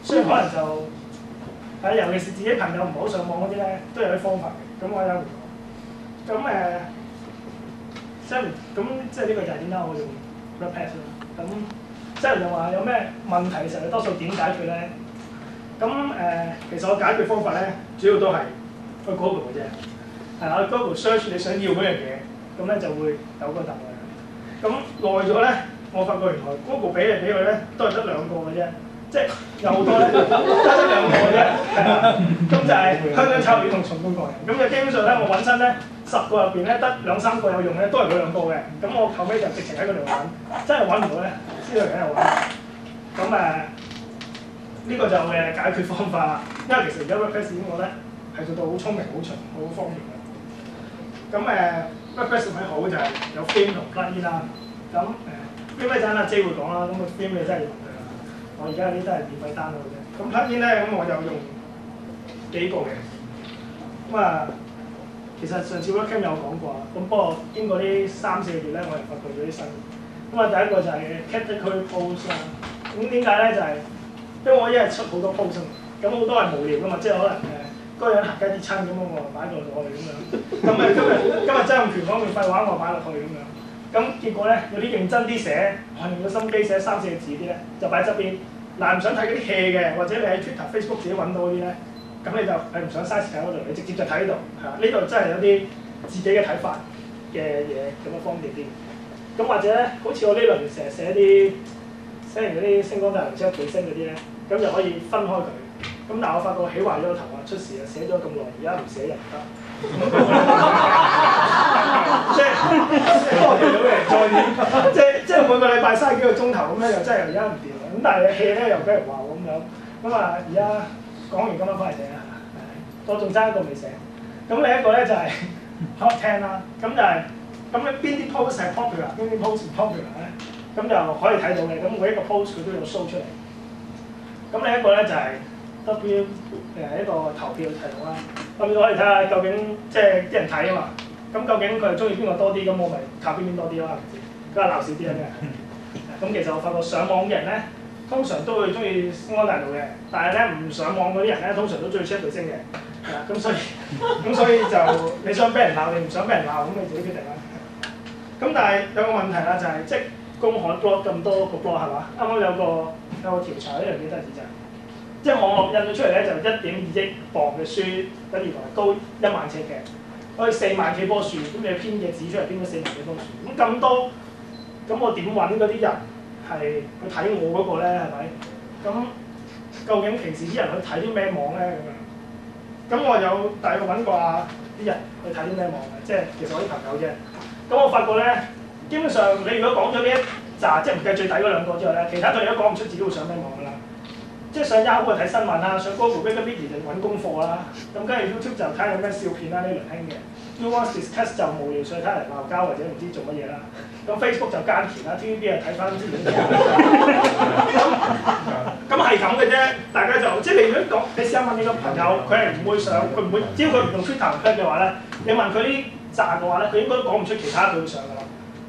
雖然可能就尤其是自己朋友唔好上網嗰啲咧，都有啲方法嘅。咁我有會講。咁咁即係呢個就係點解我用 WordPress 啦。咁 Sam 就話有咩問題嘅時候，你多數點解決咧？咁其實我解決方法咧，主要都係去 Google 嘅啫。係啦，去 Google search 你想要嗰樣嘢，咁咧就會有個答案。咁耐咗咧，我發覺原來 Google 俾嚟俾佢咧，都係得兩個嘅啫。即係有好多咧，得兩個嘅啫。係啦，咁就係香港臭魚同蟲工個人。咁就基本上咧，我揾親咧10個入邊咧，得2、3個有用咧，都係嗰兩個嘅。咁我後尾就直情喺嗰度揾，真係揾唔到咧，先去喺度揾。咁呢個就解決方法啦。因為其實而家 WordPress 已經我覺得係做到好聰明、好長、好方便嘅。咁WordPress 咪好就係有 theme 同 plugin 啦。咁theme 陣阿 J 會講啦。咁個 theme 你真係要問佢啦。我而家啲都係免費 download 嘅。咁 plugin 咧，咁我就用幾個嘅。其實上次 WordCamp 有講過，咁不過經過呢3、4個月咧，我又發掘咗啲新。第一個就係 category post 啦。咁點解咧？就係因為我一日出好多 post 啊嘛，咁好多係無聊噶嘛，即係可能嗰個人行街跌親咁，我擺落去咁樣。咁今日曾蔭權講句廢話，我擺落去咁樣。咁結果咧，有啲認真啲寫，我用咗心機寫3、4個字啲咧，就擺側邊。嗱，唔想睇嗰啲 hea 嘅，或者你喺 Twitter、Facebook 自己揾到嗰啲咧，咁你就唔想嘥時間嗰度，你直接就睇呢度，係嘛？呢度真係有啲自己嘅睇法嘅嘢，咁樣方便啲。咁或者咧，好似我呢輪成日寫完嗰啲星光大行之後巨星嗰啲咧，咁就可以分開佢。咁但係我發覺起壞咗個頭啊，出事啊，寫咗咁耐，而家唔寫又唔得。即係多條友嚟再即係每個禮拜嘥幾個鐘頭咁咧，又真係而家唔掂。咁但係 hea 咧又俾人話咁樣。而家講完今晚翻嚟寫啦，我仲爭一個未寫。咁另一個咧就係 Top 10啦。咁就係咁咧邊啲 post 係 popular， 邊啲 post 唔 popular 咧？咁就可以睇到嘅。咁每一個 post 佢都有 show 出嚟。咁另一個咧就係 W 一個投票系統啦。咁你可以睇下究竟即係啲人睇啊嘛。咁究竟佢係中意邊個多啲？咁我咪靠邊多啲咯，係咪先？梗係鬧少啲啦，咁其實我發覺上網嘅人咧，通常都會中意星光大道嘅，但係咧唔上網嗰啲人咧，通常都中意出巨星嘅，係啦。咁所以就你想俾人鬧，你唔想俾人鬧，咁你自己決定啦。咁但係有個問題啦，就係即係公海 blog 咁多個 blog 係嘛？啱啱有個調查呢樣幾得意就係，即係網絡印咗出嚟咧就1.2億磅嘅書，等於高1萬尺嘅，可以4萬幾棵樹，咁你編嘅紙出嚟編咗4萬幾棵樹，咁多。咁我點揾嗰啲人係去睇我嗰個咧？係咪？咁究竟平時啲人去睇啲咩網咧？咁我有大概揾過啲人去睇啲咩網嘅，即係其實我啲朋友啫。咁我發覺咧，基本上你如果講咗呢一紮，即係唔計最底嗰2個之外咧，其他對都講唔出自己會上咩網㗎啦。即係上 Yahoo 睇新聞啦，上 Google Wikipedia 就揾功課啦，咁跟住 YouTube 就睇下有咩笑片啦，呢輪興嘅。YouWatch Discuss 就無聊，所以睇嚟鬧交或者唔知做乜嘢啦。咁 Facebook 就耕田啦 ，TVB 啊睇翻啲影片。咁係咁嘅啫，大家就即係你如果講，你試下問你個朋友，佢係唔會上，佢唔會，只要佢唔用 Twitter 嘅話咧，你問佢呢扎嘅話咧，佢應該都講唔出其他佢會上㗎啦。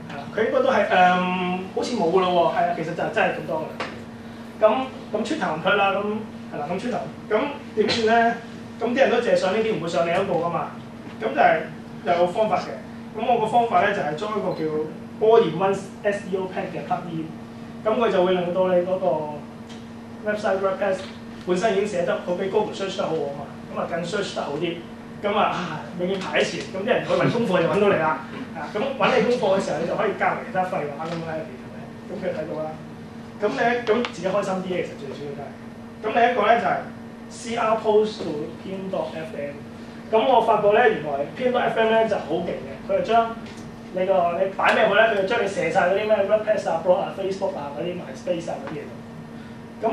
係啦，佢應該都係好似冇㗎咯喎，係啊，其實就真係咁多㗎。咁 Twitter 唔推啦，咁係啦，咁 Twitter 咁點算咧？咁啲人都淨係上呢啲，唔會上另一個㗎嘛。咁就係有個方法嘅。咁我個方法咧就係裝一個叫 All-in-One SEO Pack 嘅 plugin。咁佢就會令到你嗰個 website WordPress 本身已經寫得好，比 Google search 得好啊嘛。咁啊更 search 得好啲。咁永遠排喺前。咁啲人去揾功課就揾到你啦。咁揾你功課嘅時候，你就可以加埋其他廢話咁樣喺入邊，係咪？咁佢睇到啦。咁你咁自己開心啲嘅，其實最主要都係。咁另一個咧就係 CR Post to Pin.fm。咁我發覺咧，原來 Pin.fm 咧就好勁嘅，佢就將你擺咩去咧，佢就將你射晒嗰啲咩 WordPress 啊、blog 啊、Facebook 啊嗰啲 MySpace 啊嗰啲嘢度。咁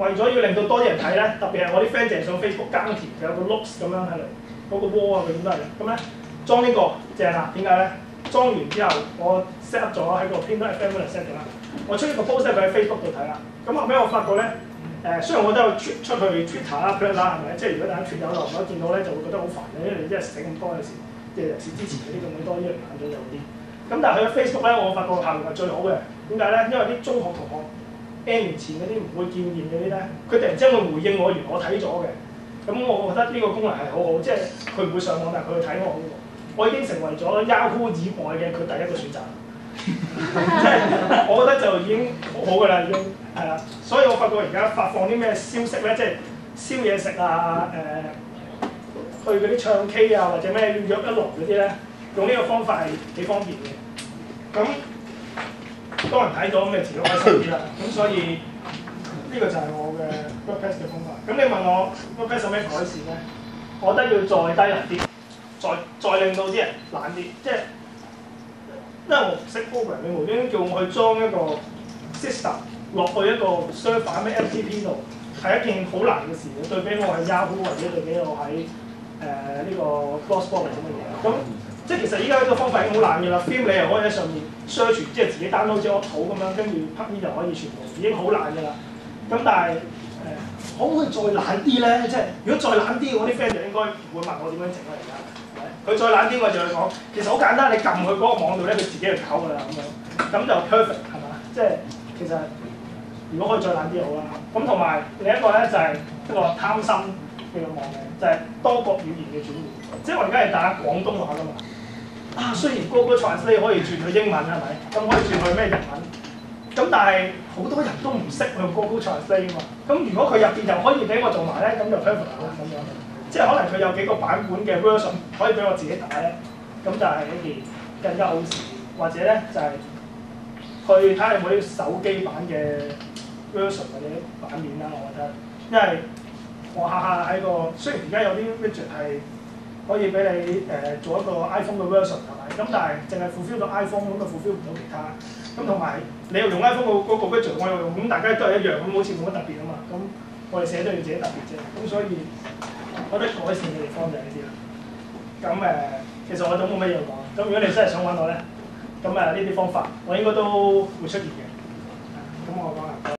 為咗要令到多啲人睇咧，特別係我啲 friend 淨係上 Facebook 耕田，佢有個 looks 咁樣喺度，嗰個 wall 啊佢點都係嘅。咁咧裝呢個正啦，點解咧？裝完之後我 set up 咗喺個 Pin.fm 嗰度 set 咗啦。我出呢個 post 喺 Facebook 度睇啦。咁後尾我發覺咧。雖然我都有出去 Twitter 啦、Twitter 啦，係咪？即係如果大家脱友留唔到見到咧，就會覺得好煩嘅，因為你真係寫咁多有時，即係尤其是之前嗰啲咁多一樣眼咗有啲。咁但係佢嘅 Facebook 咧，我發覺效率係最好嘅。點解咧？因為啲中學同學 N 年前嗰啲唔會見面嗰啲咧，佢突然之間會回應我，原來我睇咗嘅。咁我覺得呢個功能係好好，即係佢唔會上網，但係佢會睇我。我已經成為咗 Yahoo 以外嘅佢第一個選擇。即係我覺得就已經好好㗎啦，已經係啦。所以我發覺而家發放啲咩消息咧，即係燒嘢食啊，去嗰啲唱 K 啊，或者咩要約一來嗰啲咧，用呢個方法係幾方便嘅。咁多人睇咗，咁你自己開心啲啦。咁所以呢個就係我嘅 WordPress 嘅方法。咁你問我 WordPress 有咩改善咧？我覺得要再低能啲，再令到啲人懶啲，即係。因為我唔識 program，你無端端叫我去裝一個 system 落去一個 server 咩 FTP 度，係一件好難嘅事嘅。對比我喺 Yahoo 或者對比我喺呢個 Blogspot 咁嘅嘢。咁即係其實依家呢個方法已經好懶嘅啦。Film 你又可以喺上面 search， 即係自己 download 隻 auto 咁樣，跟住 plugin 就可以全部已經好懶嘅啦。咁但係可唔可以再懶啲咧？即係如果再懶啲，我啲 friend 就應該會問我點樣整啦而家。佢再懶啲，我就去講，其實好簡單，你撳去嗰個網度咧，佢自己去搞㗎啦咁樣，咁就 perfect 係嘛？即係其實如果可以再懶啲好啦。咁同埋另一個咧就係一個貪心嘅網嘅，就係多國語言嘅轉換。即係我而家係打廣東話㗎嘛。啊，雖然 Google Translate 可以轉去英文係咪？咁可以轉去咩日文？咁但係好多人都唔識用 Google Translate 啊嘛。咁如果佢入邊又可以俾我做埋咧，咁就 perfect 啦咁樣。即係可能佢有幾個版本嘅 version 可以俾我自己打咧，咁就係一件更加好事。或者咧就係、去睇下有冇啲手機版嘅 version 或者版面啦，我覺得。因為我下下喺個雖然而家有啲 widget 係可以俾你做一個 iPhone 嘅 version 係咪？咁但係淨係 fulfill 到 iPhone 咁就 fulfill 唔到其他。咁同埋你又用 iPhone 嗰個 widget， 我又用，咁大家都係一樣，咁好似冇乜特別啊嘛。咁我哋寫都要自己特別啫。咁所以。我覺得改善嘅地方就係呢啲啦。咁其實我都冇乜嘢講。咁如果你真係想揾我咧，咁呢啲方法我應該都會出現嘅。咁我講下。